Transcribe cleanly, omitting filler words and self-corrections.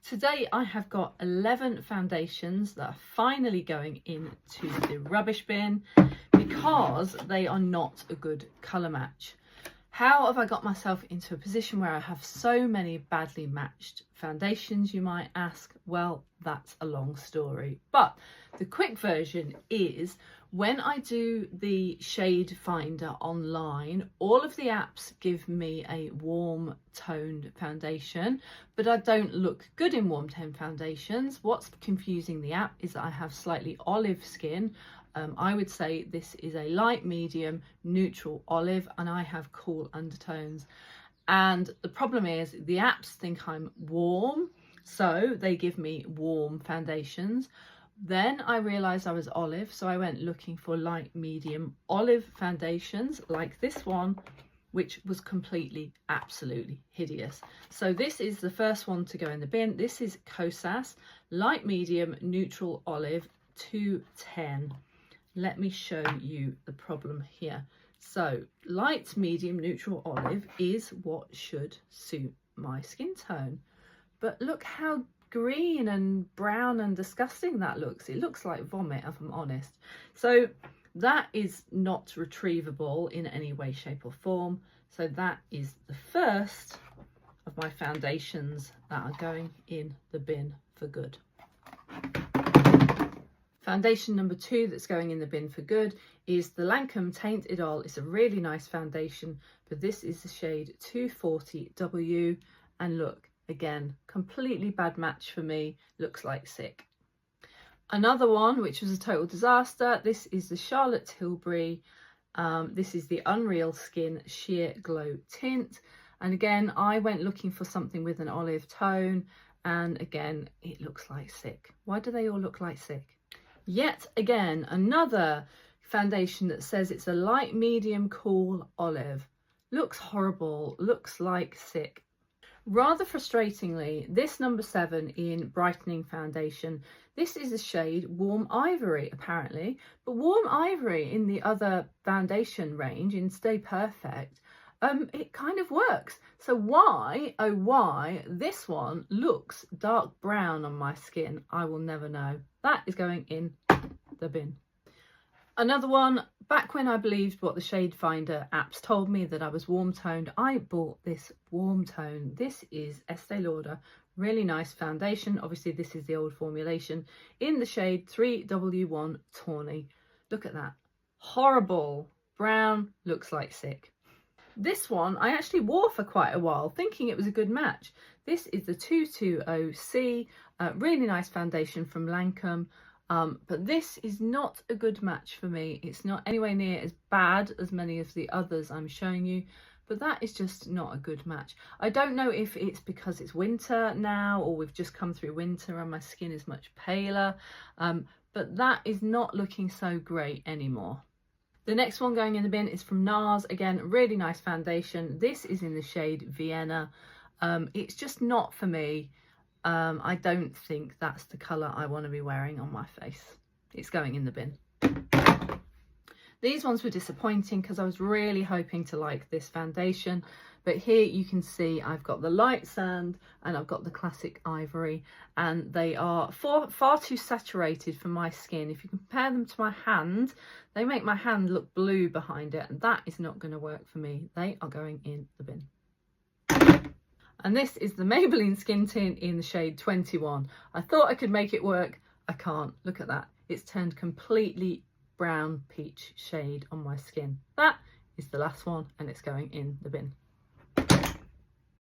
Today I have got 11 foundations that are finally going into the rubbish bin because they are not a good colour match. How have I got myself into a position where I have so many badly matched foundations, you might ask? Well, that's a long story, but the quick version is when I do the shade finder online, all of the apps give me a warm toned foundation, but I don't look good in warm toned foundations. What's confusing the app is that I have slightly olive skin. I would say this is a light, medium, neutral olive, and I have cool undertones. And the problem is the apps think I'm warm, so they give me warm foundations. Then I realised I was olive, so I went looking for light, medium olive foundations like this one, which was completely, absolutely hideous. So this is the first one to go in the bin. This is Kosas, light, medium, neutral olive, 210. Let me show you the problem here. So light, medium, neutral olive is what should suit my skin tone. But look how green and brown and disgusting that looks. It looks like vomit, if I'm honest. So that is not retrievable in any way, shape or form. So that is the first of my foundations that are going in the bin for good. Foundation number 2 that's going in the bin for good is the Lancome Tainted Oil. It's a really nice foundation, but this is the shade 240W, and look, again, completely bad match for me, looks like sick. Another one which was a total disaster, this is the Charlotte Tilbury. This is the Unreal Skin Sheer Glow Tint, and again I went looking for something with an olive tone, and again it looks like sick. Why do they all look like sick? Yet again, another foundation that says it's a light, medium, cool olive. Looks horrible, looks like sick. Rather frustratingly, this number 7 in Brightening Foundation, this is a shade Warm Ivory apparently, but Warm Ivory in the other foundation range in Stay Perfect, it kind of works. So why, oh why, this one looks dark brown on my skin, I will never know. That is going in the bin. Another one, back when I believed what the shade finder apps told me that I was warm toned, I bought this warm tone. This is Estee Lauder, really nice foundation. Obviously this is the old formulation in the shade 3W1 Tawny. Look at that, horrible brown, looks like sick. This one I actually wore for quite a while thinking it was a good match. This is the 220C, really nice foundation from Lancome, but this is not a good match for me. It's not anywhere near as bad as many of the others I'm showing you, but that is just not a good match. I don't know if it's because it's winter now or we've just come through winter and my skin is much paler, but that is not looking so great anymore. The next one going in the bin is from NARS. Again, really nice foundation. This is in the shade Vienna. It's just not for me. I don't think that's the colour I want to be wearing on my face. It's going in the bin. These ones were disappointing because I was really hoping to like this foundation, but here you can see I've got the light sand and I've got the classic ivory, and they are far too saturated for my skin. If you compare them to my hand, they make my hand look blue behind it, and that is not going to work for me. They are going in the bin. And this is the Maybelline Skin Tint in the shade 21. I thought I could make it work. I can't. Look at that. It's turned completely brown peach shade on my skin. That is the last one, and it's going in the bin.